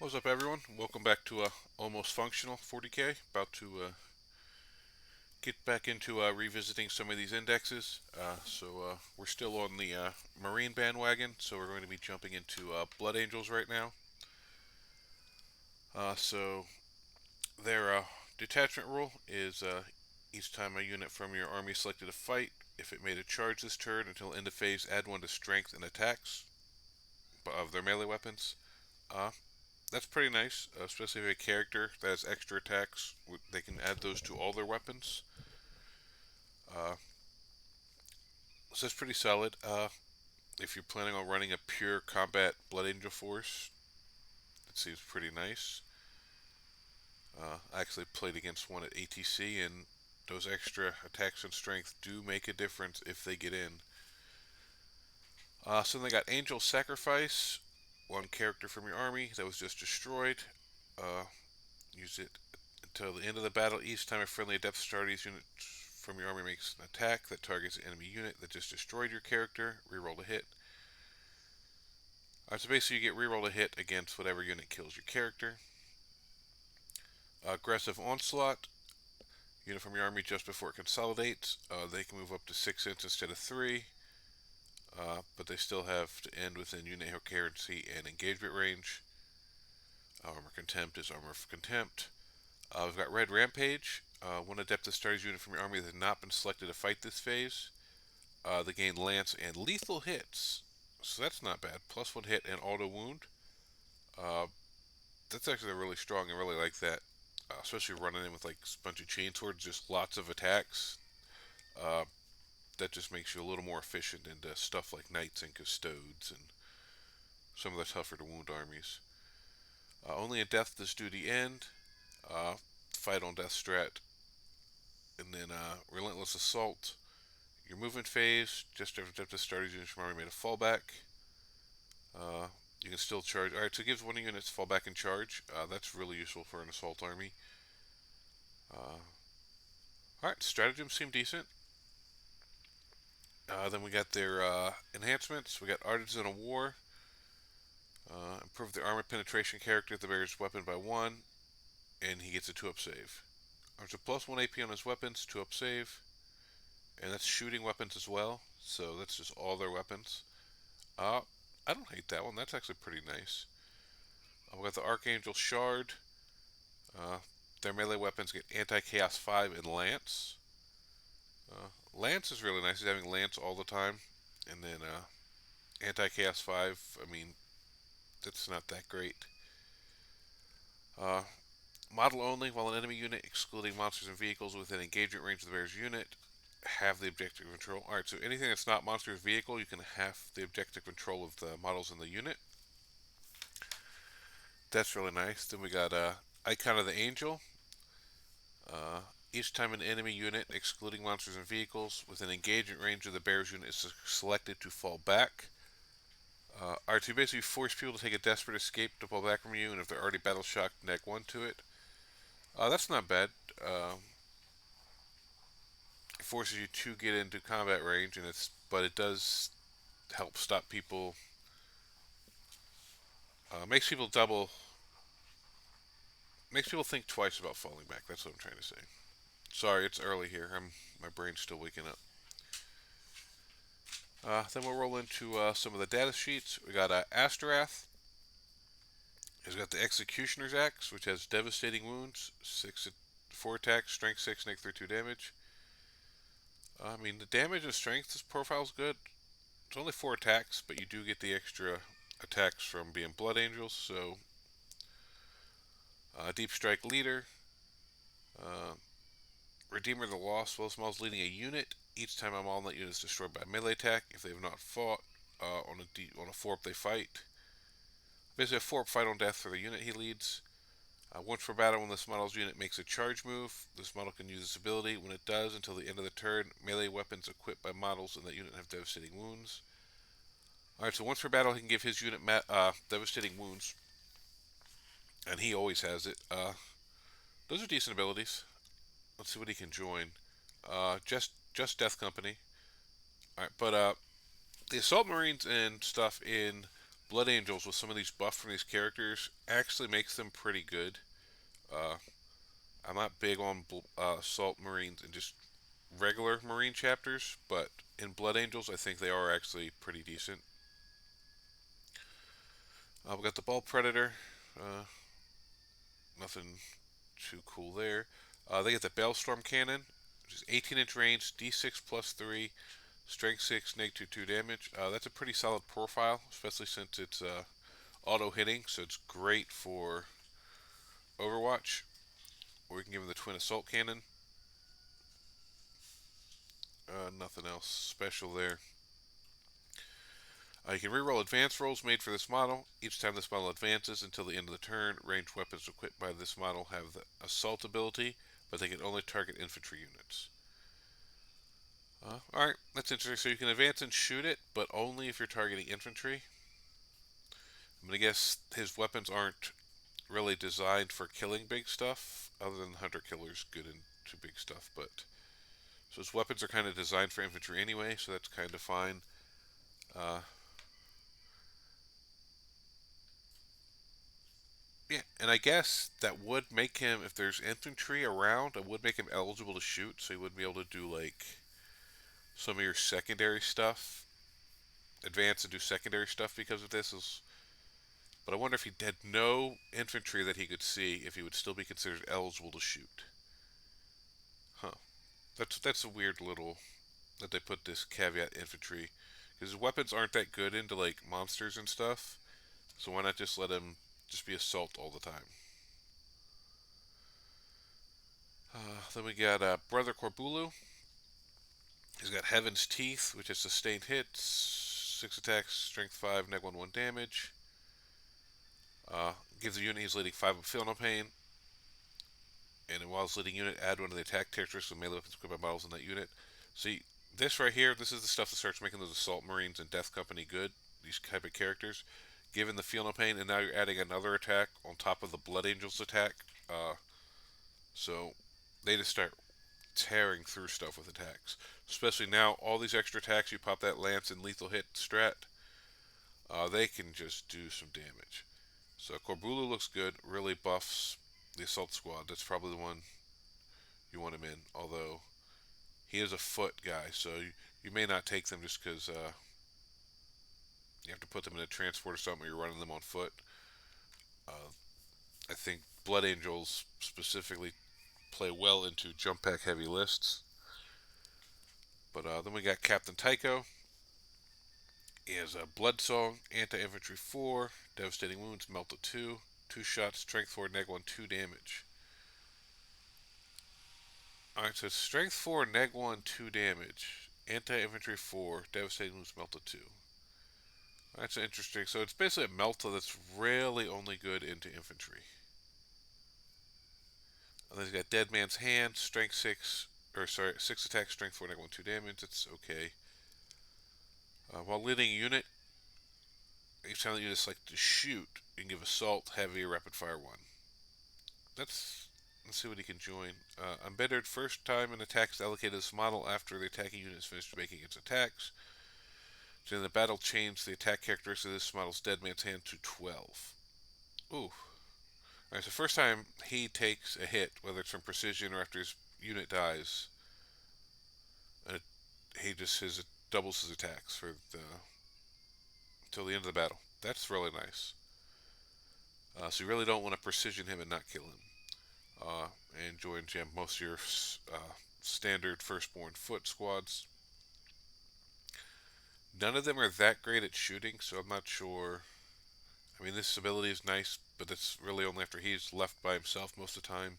What's up, everyone? Welcome back to Almost Functional 40K. About to get back into revisiting some of these indexes. We're still on the Marine bandwagon, so we're going to be jumping into Blood Angels right now. So their detachment rule is each time a unit from your army selected a fight, if it made a charge this turn until end of phase, add one to strength and attacks of their melee weapons. Uh, That's pretty nice, especially if a character that has extra attacks. They can add those to all their weapons. Uh, so that's pretty solid. If you're planning on running a pure combat Blood Angel force, it seems pretty nice. I actually played against one at ATC, and those extra attacks and strength do make a difference if they get in. So then they got Angel Sacrifice, one character from your army that was just destroyed. Uh, Use it until the end of the battle. Each time a friendly Adept Astartes unit from your army makes an attack that targets an enemy unit that just destroyed your character, reroll a hit. So basically, you get reroll a hit against whatever unit kills your character. Aggressive Onslaught. Unit from your army just before it consolidates. They can move up to 6 inches instead of 3, but they still have to end within unit coherency and engagement range. Armor Contempt is Armor of Contempt. We've got Red Rampage. One Adept Astartes unit from your army that has not been selected to fight this phase. They gain lance and lethal hits, so that's not bad. Plus one hit and auto wound. Uh, that's actually really strong. I really like that, especially running in with like a bunch of chainswords, just lots of attacks. Uh, that just makes you a little more efficient into stuff like knights and custodes and some of the tougher to wound armies. Only a death this duty end. Uh, Fight on death strat, and then relentless assault. Your movement phase, just after Adept Astartes units from army made a fallback. Uh, you can still charge. Alright, so it gives one of your units fallback and charge. That's really useful for an assault army. Alright, stratagems seem decent. Then we got their enhancements. We got Artisan of War. Improve the armor penetration character at the bearer's weapon by 1, and he gets a 2-up save. There's a plus 1 AP on his weapons, 2-up save, and that's shooting weapons as well, so that's just all their weapons. Uh, I don't hate that one. That's actually pretty nice. We got the Archangel Shard. Uh, their melee weapons get Anti-Chaos 5 and Lance. Lance is really nice. He's having Lance all the time. And then Anti-Chaos 5, I mean, that's not that great. Uh, Model only, while an enemy unit, excluding monsters and vehicles within engagement range of the bearer's unit, have the objective control. Alright, so anything that's not monster or vehicle, you can have the objective control of the models in the unit. That's really nice. Then we got Icon of the Angel. Uh, each time an enemy unit, excluding monsters and vehicles, within engagement range of the bearer's unit is selected to fall back. Alright, so you basically force people to take a desperate escape to fall back from you, and if they're already battle shocked, neg 1 to it. That's not bad. It forces you to get into combat range, but it does help stop people. Makes people makes people think twice about falling back. That's what I'm trying to say. Sorry, it's early here. My brain's still waking up. Then we'll roll into some of the data sheets. We got Asterath. He's got the Executioner's Axe, which has devastating wounds, 4 attacks, strength 6, neg 32 damage. I mean, the damage and strength this profile's good. It's only 4 attacks, but you do get the extra attacks from being Blood Angels. So, Deep Strike Leader, uh, Redeemer of the Lost. Well, this model's leading a unit. Each time a model in that unit is destroyed by a melee attack, if they have not fought on a 4-up, they fight. Basically, a 4-up fight on death for the unit he leads. Once per battle, when this model's unit makes a charge move, this model can use this ability. When it does, until the end of the turn, melee weapons equipped by models in that unit have devastating wounds. Alright, so once per battle, he can give his unit devastating wounds. And he always has it. Those are decent abilities. Let's see what he can join. Just Death Company. Alright, but the Assault Marines and stuff in Blood Angels with some of these buffs from these characters actually makes them pretty good. Uh, I'm not big on Assault Marines and just regular Marine chapters, but in Blood Angels, I think they are actually pretty decent. We got the Ball Predator. Uh, Nothing too cool there. They get the Bellstorm Cannon, which is 18-inch range, D6 plus 3, Strength 6, negative 2 damage. That's a pretty solid profile, especially since it's auto hitting, so it's great for Overwatch. Or we can give him the Twin Assault Cannon. Nothing else special there. You can reroll advanced rolls made for this model. Each time this model advances until the end of the turn, ranged weapons equipped by this model have the assault ability, but they can only target infantry units. Alright, that's interesting. So you can advance and shoot it, but only if you're targeting infantry. I'm going to guess his weapons aren't really designed for killing big stuff, other than Hunter Killer's good into big stuff, but so his weapons are kind of designed for infantry anyway, so that's kind of fine. Uh, yeah, and I guess that would make him, if there's infantry around, it would make him eligible to shoot, so he would be able to do like some of your secondary stuff, advance and do secondary stuff because of this. But I wonder if he had no infantry that he could see, if he would still be considered eligible to shoot. Huh. That's a weird little that they put this caveat infantry, because weapons aren't that good into like monsters and stuff. So why not just let him just be assault all the time? Then we got Brother Corbulu. He's got Heaven's Teeth, which has sustained hits, 6 attacks, strength 5, neg 1 damage. Gives the unit he's leading 5 of Feel No Pain. And while it's leading unit, add one of the attack characteristics of melee weapons equipped by models in that unit. See, this right here, this is the stuff that starts making those Assault Marines and Death Company good. These type of characters. Given the Feel No Pain, and now you're adding another attack on top of the Blood Angels attack. So they just start tearing through stuff with attacks. Especially now, all these extra attacks, you pop that Lance and Lethal Hit strat, they can just do some damage. So Corbulu looks good, really buffs the Assault Squad. That's probably the one you want him in, although he is a foot guy, so you may not take them just because you have to put them in a transport or something, or you're running them on foot. Uh, I think Blood Angels specifically play well into jump pack heavy lists. But then we got Captain Tycho. He has a Blood Song, Anti Infantry 4, Devastating Wounds, Melta 2, 2 shots, Strength 4, Neg 1, 2 damage. Alright, so Strength 4, Neg 1, 2 damage. Anti Infantry 4, Devastating Wounds, Melta 2. That's interesting. So it's basically a Melta that's really only good into infantry. And then he's got Dead Man's Hand, Strength 6, or sorry, 6 attack, Strength 4, Neg 1, 2 damage. It's okay. While leading a unit, each time the unit selects to shoot, you can give Assault, Heavy, or Rapid Fire 1. Let's see what he can join. Embittered, first time an attack is allocated to this model after the attacking unit is finished making its attacks. So in the battle, change the attack characteristic of this model's Dead Man's Hand to 12. Ooh. Alright, so first time he takes a hit, whether it's from precision or after his unit dies, he just doubles his attacks for until the end of the battle. That's really nice. So you really don't want to precision him and not kill him. And jam most of your standard firstborn foot squads. None of them are that great at shooting, so I'm not sure. I mean, this ability is nice, but that's really only after he's left by himself most of the time.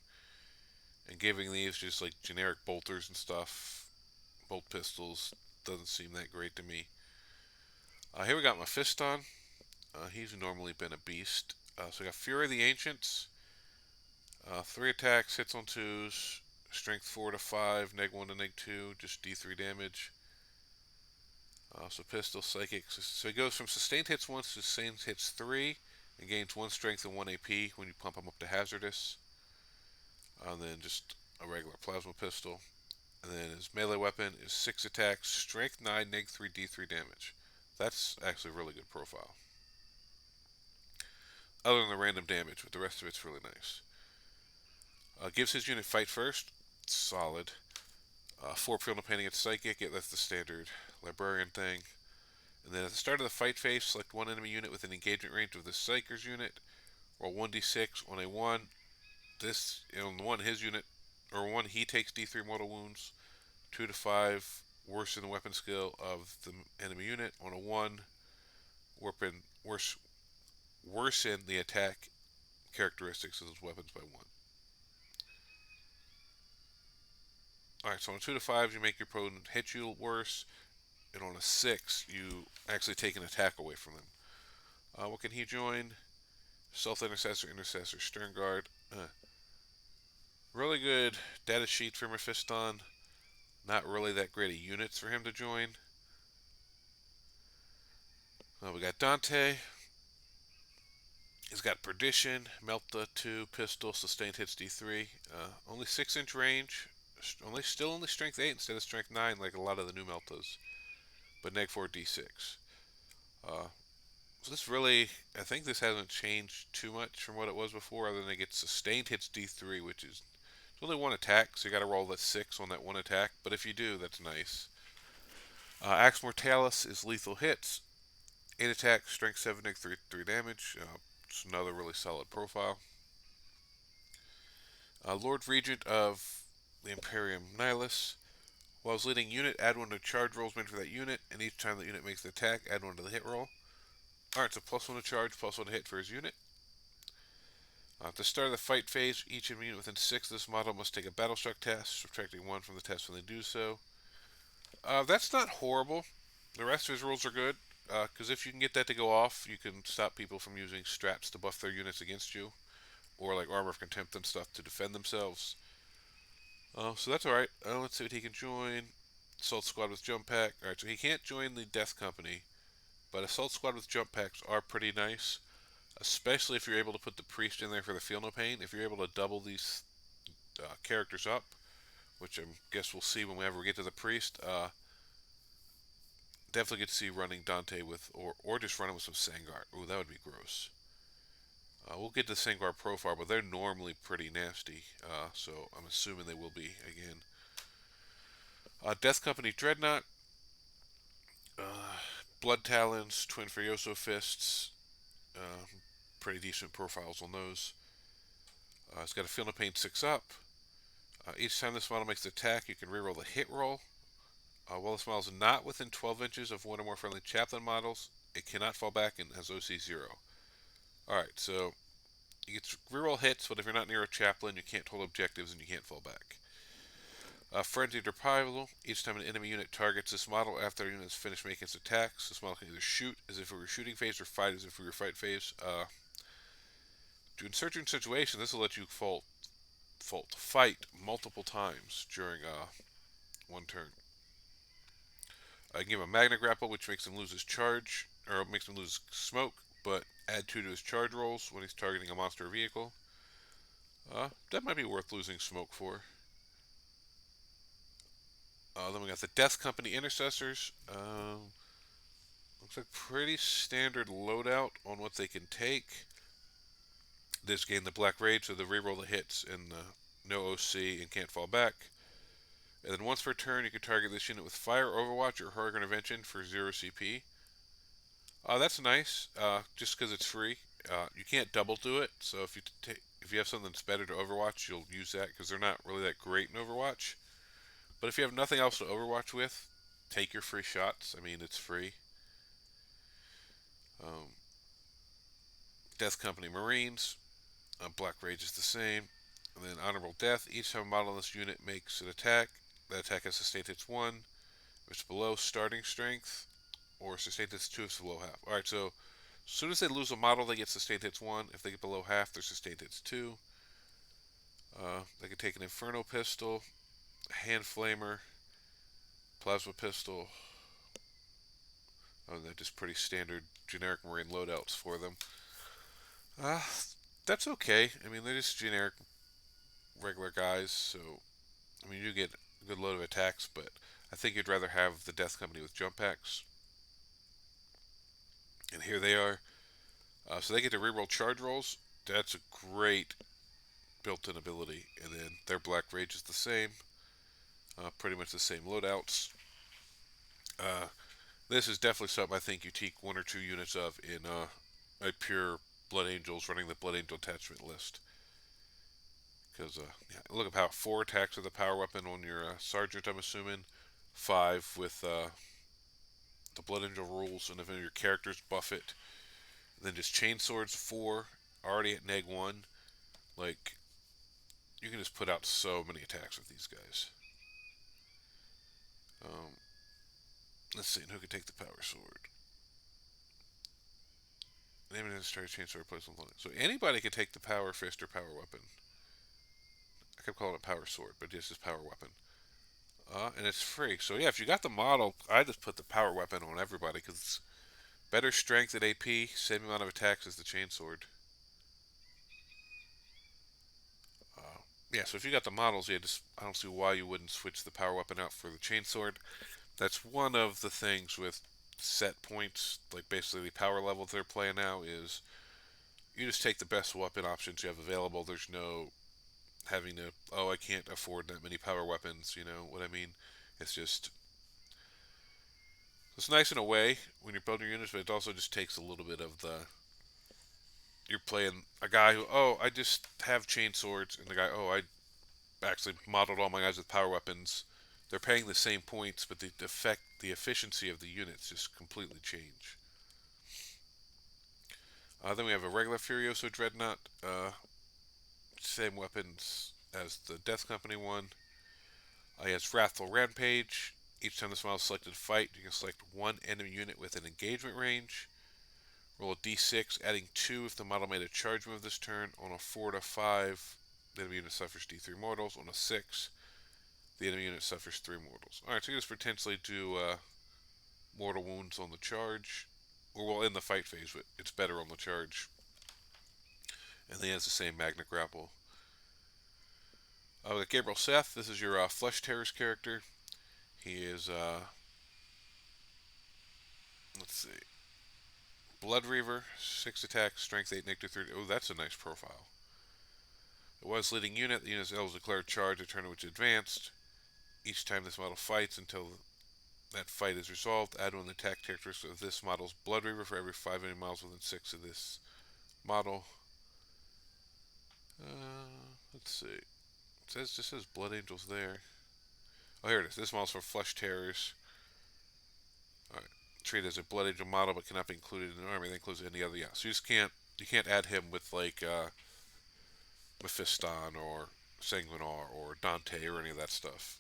And giving these just like generic bolters and stuff, bolt pistols, doesn't seem that great to me. Here we got Mephiston. He's normally been a beast. So we got Fury of the Ancients. 3 attacks, hits on 2s, strength 4 to 5, neg 1 to neg 2, just D3 damage. So pistol, psychic. So he goes from sustained hits 1 to sustained hits 3, and gains 1 strength and 1 AP when you pump him up to hazardous. And then just a regular plasma pistol. And then his melee weapon is 6 attacks, strength 9, neg 3, D3 damage. That's actually a really good profile. other than the random damage, but the rest of it's really nice. Gives his unit fight first. Solid. 4 field of pain against Psychic. That's the standard Librarian thing. And then at the start of the fight phase, select one enemy unit within engagement range of the Psyker's unit. Roll 1d6 on a 1. On 1, his unit, or 1, he takes d3 mortal wounds. 2 to 5, worsen the weapon skill of the enemy unit. On a 1, worsen the attack characteristics of those weapons by 1. Alright, so on 2 to 5, you make your opponent hit you worse. And on a 6, you actually take an attack away from them. What can he join? Stealth Intercessor, Intercessor, Stern Guard. Really good data sheet for Mephiston. Not really that great of units for him to join. We got Dante. He's got Perdition, Melta 2, Pistol, Sustained Hits D3. Only 6-inch range. Still only Strength 8 instead of Strength 9 like a lot of the new Meltas. But Neg 4 D6. So this really, I think this hasn't changed too much from what it was before, other than it gets Sustained Hits D3, which is only 1 attack, so you got to roll that 6 on that 1 attack. But if you do, that's nice. Axe Mortalis is lethal hits. 8 attack, strength 7, 3 damage. It's another really solid profile. Lord Regent of the Imperium Nihilus. While leading unit, add 1 to charge rolls made for that unit, and each time the unit makes an attack, add 1 to the hit roll. Alright, so +1 to charge, +1 to hit for his unit. At the start of the fight phase, each unit within 6 of this model must take a battle shock test, subtracting 1 from the test when they do so. That's not horrible. The rest of his rules are good, because if you can get that to go off, you can stop people from using straps to buff their units against you, or like Armor of Contempt and stuff to defend themselves. So that's alright. Let's see what he can join. Assault Squad with Jump Pack. Alright, so he can't join the Death Company, but Assault Squad with Jump Packs are pretty nice, especially if you're able to put the Priest in there for the Feel No Pain. If you're able to double these characters up, which I guess we'll see when we ever get to the Priest, definitely get to see running Dante with, or just running with some Sangard. Ooh, that would be gross. We'll get to the Sangard profile, but they're normally pretty nasty, so I'm assuming they will be again. Death Company Dreadnought. Blood Talons, Twin Furioso Fists. Pretty decent profiles on those. It's got a Feel No Pain 6 up. Each time this model makes an attack, you can reroll the hit roll. While this model is not within 12 inches of one or more friendly Chaplain models, it cannot fall back and has OC 0. Alright, so you get to reroll hits, but if you're not near a Chaplain, you can't hold objectives and you can't fall back. Frenzied Reprisal. Each time an enemy unit targets this model after the unit has finished making its attacks, this model can either shoot as if it were shooting phase or fight as if it were fight phase. To insert you in situation, this will let you fight multiple times during one turn. I can give him a Magna Grapple, which makes him lose his charge, or makes him lose smoke, but add 2 to his charge rolls when he's targeting a monster or vehicle. That might be worth losing smoke for. Then we got the Death Company Intercessors. Looks like pretty standard loadout on what they can take. This gain the Black Rage, so the reroll the hits and no OC and can't fall back. And then once per turn, you can target this unit with Fire, Overwatch, or Hurricane Intervention for 0 CP. That's nice, just because it's free. You can't double do it, so if you have something that's better to Overwatch, you'll use that, because they're not really that great in Overwatch. But if you have nothing else to Overwatch with, take your free shots. I mean, it's free. Death Company Marines. Black Rage is the same. And then Honorable Death. Each time a model in this unit makes an attack, that attack has sustained hits 1, which is below starting strength, or sustained hits 2 if it's below half. Alright, so as soon as they lose a model, they get sustained hits 1. If they get below half, they're sustained hits 2. They can take an Inferno Pistol, Hand Flamer, Plasma Pistol. They're just pretty standard generic Marine loadouts for them. That's okay. I mean, they're just generic regular guys, so I mean, you get a good load of attacks, but I think you'd rather have the Death Company with jump packs. And here they are. So they get to reroll charge rolls. That's a great built-in ability. And then their Black Rage is the same. Pretty much the same loadouts. Uh, this is definitely something I think you take one or two units of in a pure Blood Angels running the Blood Angel attachment list. Because yeah, look at how 4 attacks with a power weapon on your sergeant, I'm assuming. 5 with the Blood Angel rules, and if any of your characters buff it. Then just chain swords 4, already at neg 1. Like, you can just put out so many attacks with these guys. Um, let's see, who can take the power sword? Name an start chain sword replace on so anybody can take the power fist or power weapon. I kept calling it power sword, but this is power weapon. And it's free. So yeah, if you got the model, I just put the power weapon on everybody because it's better strength at AP, same amount of attacks as the chain sword. Uh, yeah, so if you got the models, yeah, just I don't see why you wouldn't switch the power weapon out for the chain sword. That's one of the things with set points, like basically the power level they're playing now is you just take the best weapon options you have available. There's no having to, oh, I can't afford that many power weapons, you know what I mean? It's just, it's nice in a way when you're building your units, but it also just takes a little bit of the, you're playing a guy who, oh, I just have chain swords, and the guy, oh, I actually modeled all my guys with power weapons. They're paying the same points, but the effect, the efficiency of the units just completely change. Then we have a regular Furioso Dreadnought. Same weapons as the Death Company one. He has Wrathful Rampage. Each time this model is selected to fight, you can select one enemy unit with an engagement range. Roll a d6, adding 2 if the model made a charge move this turn. On a 4 to 5, the enemy unit suffers d3 mortals. On a 6, the enemy unit suffers 3 mortals. Alright, so you just potentially do mortal wounds on the charge. Or, well, in the fight phase, but it's better on the charge. And then he has the same Magna Grapple. We got Gabriel Seth. This is your Flesh Terrors character. He is, let's see, Blood Reaver, 6 attacks, Strength 8, Nectar 3. Oh, that's a nice profile. It was leading unit. The unit is able to declare a charge a turn in which advanced. Each time this model fights until that fight is resolved, add one attack characteristic of this model's Blood Reaver for every 5 enemy miles within 6 of this model. Let's see. It just says Blood Angels there. Oh, here it is. This model's for Flesh Terrors. Alright. Treated as a Blood Angel model, but cannot be included in an army. That includes any other. Yeah. So you can't add him with like Mephiston or Sanguinar or Dante or any of that stuff.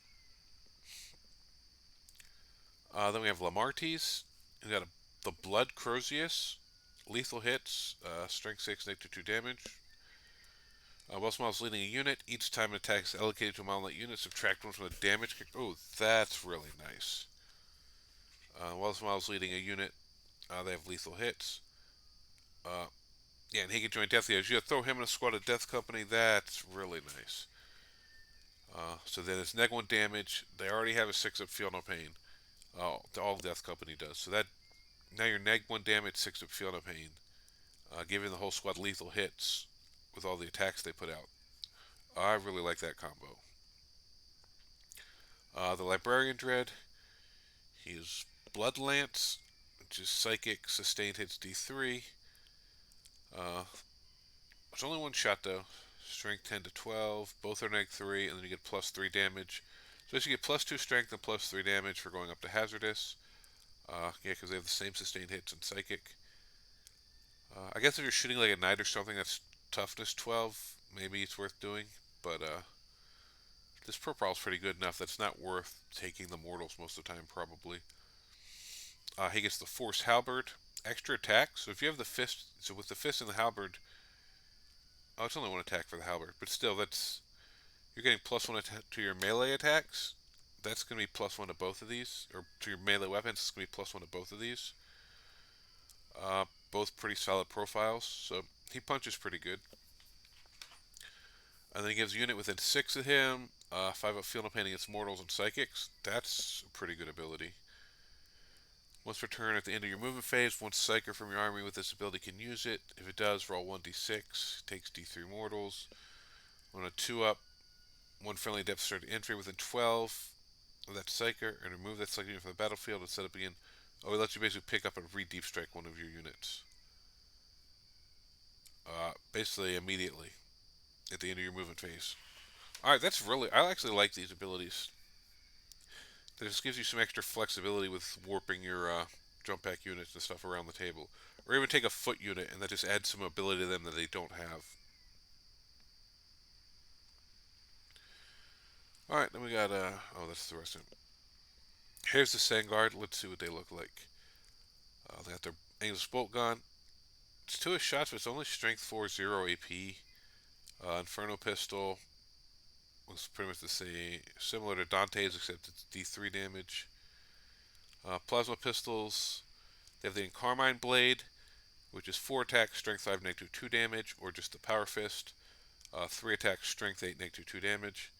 Then we have Lamartes. We got the Blood Crozius. Lethal hits, strength 6, negative 2 damage. While models leading a unit, each time an attack is allocated to a model in that unit, subtract 1 from the damage. Oh, that's really nice. While models leading a unit, they have lethal hits. Yeah, and he can join Death Leaders. You throw him in a squad of Death Company, that's really nice. So then it's neg 1 damage. They already have a 6-up Feel No Pain. All Death Company does. So that now you're neg 1 damage, 6-up Feel No Pain. Giving the whole squad lethal hits with all the attacks they put out. I really like that combo. The Librarian Dread. He's Blood Lance, which is Psychic, Sustained hits D3. It's only one shot though. Strength 10 to 12. Both are neg 3, and then you get plus 3 damage. So you get plus 2 strength and plus 3 damage for going up to Hazardous. Yeah, because they have the same sustained hits and Psychic. I guess if you're shooting like a Knight or something that's toughness 12, maybe it's worth doing. But this profile is pretty good enough that's not worth taking the mortals most of the time, probably. He gets the Force Halberd, extra attack. So if you have the fist, so with the fist and the halberd, oh, it's only 1 attack for the halberd, but still, that's you're getting plus 1 to your melee attacks. That's going to be plus 1 to both of these, or to your melee weapons. It's going to be plus 1 to both of these. Both pretty solid profiles, so he punches pretty good. And then he gives a unit within 6 of him, 5-up Feel No Pain against mortals and psychics. That's a pretty good ability. Once per turn at the end of your movement phase, one Psyker from your army with this ability can use it. If it does, roll 1d6, takes d3 mortals. On a 2-up, one friendly depth starting entry within 12 of that Psyker, and remove that Psyker unit from the battlefield and set up again. Oh, it lets you basically pick up and re-deep strike one of your units. Basically immediately at the end of your movement phase. Alright, that's really... I actually like these abilities. This gives you some extra flexibility with warping your jump pack units and stuff around the table. Or even take a foot unit and that just adds some ability to them that they don't have. Alright, then we got, oh, that's the rest of them. Here's the Sangard. Let's see what they look like. They got their Angel's Bolt Gun. It's 2 shots, but it's only Strength 4, 0 AP. Inferno Pistol looks pretty much the same, similar to Dante's, except it's D3 damage. Plasma Pistols, they have the Carmine Blade, which is 4 attack, Strength 5, negative 2 damage, or just the Power Fist. 3 attack, Strength 8, negative 2 damage.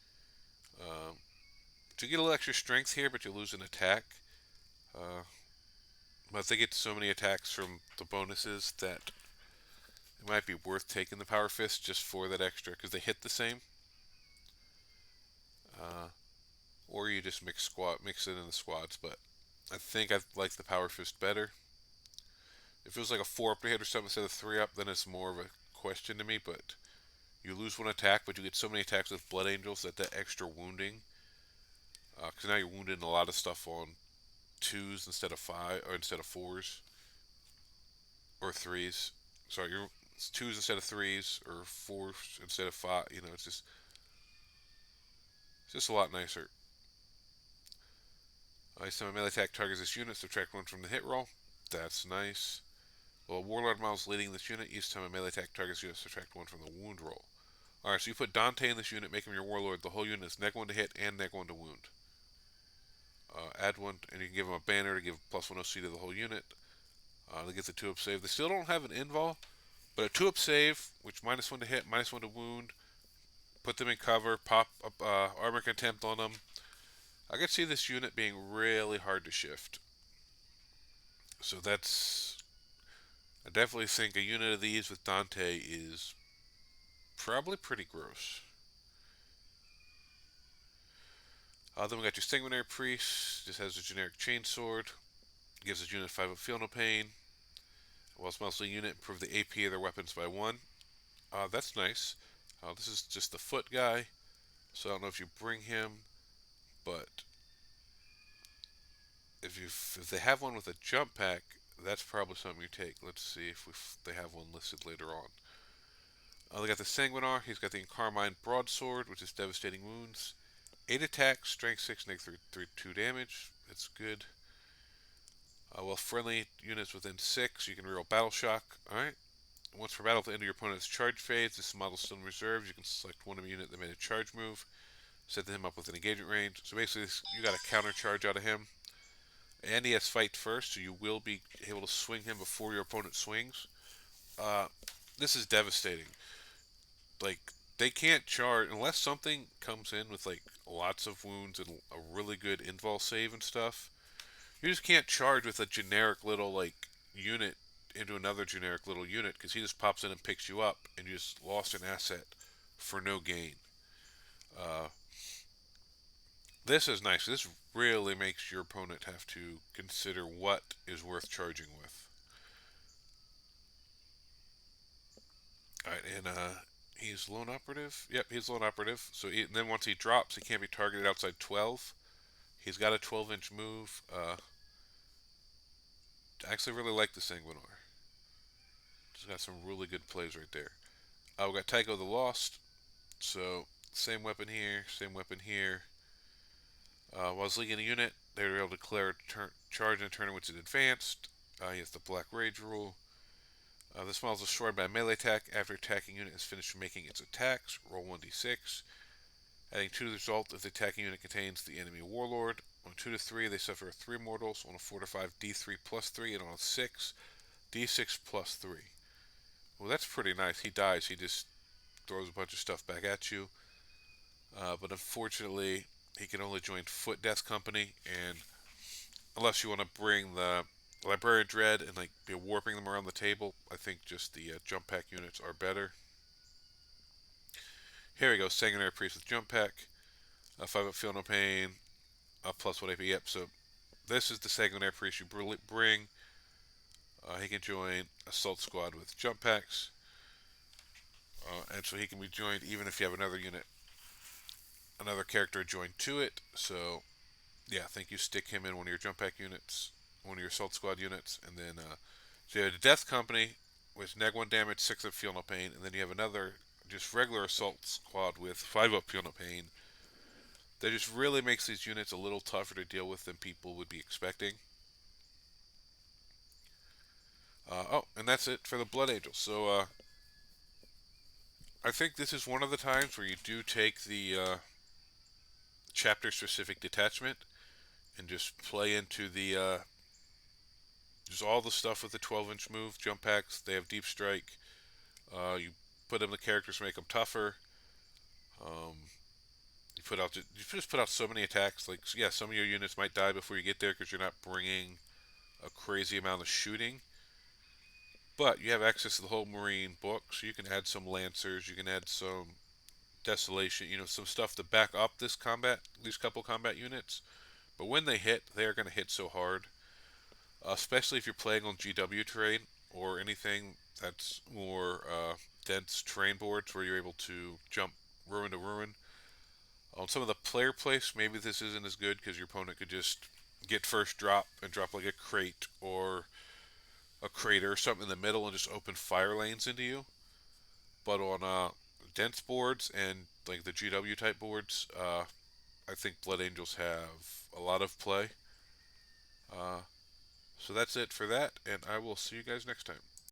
So you get a little extra strength here, but you lose an attack. But they get so many attacks from the bonuses that it might be worth taking the Power Fist just for that extra, because they hit the same. Or you just mix it in the squads, but I think I like the Power Fist better. If it was like a 4-up to hit or something instead of 3-up, then it's more of a question to me, but you lose one attack, but you get so many attacks with Blood Angels that extra wounding, because now you're wounded in a lot of stuff on 2s instead of 5, or instead of 4s, or 3s. Sorry, you're 2s instead of 3s, or 4s instead of 5, you know, it's just a lot nicer. Each time a melee attack targets this unit, subtract 1 from the hit roll. That's nice. Well, Warlord model's leading this unit. Each time a melee attack targets unit, subtract 1 from the wound roll. Alright, so you put Dante in this unit, make him your Warlord. The whole unit is neg 1 to hit and neg 1 to wound. Add 1, and you can give him a banner to give plus 1 OC to the whole unit. They get the 2-up save. They still don't have an invul, but a 2-up save, which minus 1 to hit, minus 1 to wound. Put them in cover, pop up armor contempt on them. I could see this unit being really hard to shift. So that's... I definitely think a unit of these with Dante is probably pretty gross. Then we got your Sanguinary Priest. Just has a generic chainsword. Gives the unit 5 up Feel No Pain. While it's mostly unit, improve the AP of their weapons by 1. That's nice. This is just the foot guy, so I don't know if you bring him, but if they have one with a jump pack, that's probably something you take. Let's see if they have one listed later on. They got the Sanguinar. He's got the Carmine Broadsword, which is devastating wounds. 8 attack, strength 6, negative 2 damage. That's good. Well, friendly units within 6, you can reroll Battle Shock. Alright. Once per battle, at the end of your opponent's charge phase, this model is still in reserves. You can select one of a unit that made a charge move, set him up with an engagement range. So basically, you got a counter charge out of him. And he has fight first, so you will be able to swing him before your opponent swings. This is devastating. Like, they can't charge unless something comes in with like lots of wounds and a really good invul save and stuff. You just can't charge with a generic little like unit into another generic little unit, because he just pops in and picks you up and you just lost an asset for no gain. This is nice. This really makes your opponent have to consider what is worth charging with. Alright, and he's lone operative. Yep, he's lone operative. So then once he drops, he can't be targeted outside 12. He's got a 12-inch move. I actually really like the Sanguinar. He's got some really good plays right there. We got Tycho the Lost. So same weapon here, same weapon here. While he's leading a unit, they were able to declare charge in a turn in which it's advanced. He has the Black Rage rule. This model is destroyed by a melee attack after attacking unit has finished making its attacks. Roll 1d6. Adding 2 to the result if the attacking unit contains the enemy warlord. On 2 to 3, they suffer 3 mortals. On a 4 to 5, d3 plus 3. And on a 6, d6 plus 3. Well, that's pretty nice. He dies. He just throws a bunch of stuff back at you. But unfortunately, he can only join Foot Death Company. And unless you want to bring the Librarian Dread and like warping them around the table. I think just the jump pack units are better. Here we go, Sanguinary Priest with jump pack. 5 up, feel no pain. Plus 1 AP. Yep. So this is the Sanguinary Priest you bring. He can join Assault Squad with jump packs. And so he can be joined even if you have another unit, another character joined to it. So yeah, I think you stick him in one of your jump pack units, one of your Assault Squad units, and then so you have the Death Company with neg 1 damage, 6 up, feel no pain, and then you have another just regular Assault Squad with 5 up, feel no pain. That just really makes these units a little tougher to deal with than people would be expecting. Oh, and that's it for the Blood Angels. So I think this is one of the times where you do take the chapter-specific detachment and just play into the just all the stuff with the 12-inch move, jump packs. They have deep strike. You put them the characters to make them tougher. Um, you just put out so many attacks. Like yeah, some of your units might die before you get there because you're not bringing a crazy amount of shooting. But you have access to the whole Marine book, so you can add some Lancers. You can add some Desolation. Some stuff to back up these couple combat units. But when they hit, they are going to hit so hard, especially if you're playing on GW terrain or anything that's more dense terrain boards where you're able to jump ruin to ruin. On some of the player place, maybe this isn't as good because your opponent could just get first drop and drop like a crate or a crater or something in the middle and just open fire lanes into you. But on dense boards and like the GW type boards, I think Blood Angels have a lot of play. Uh, so that's it for that, and I will see you guys next time.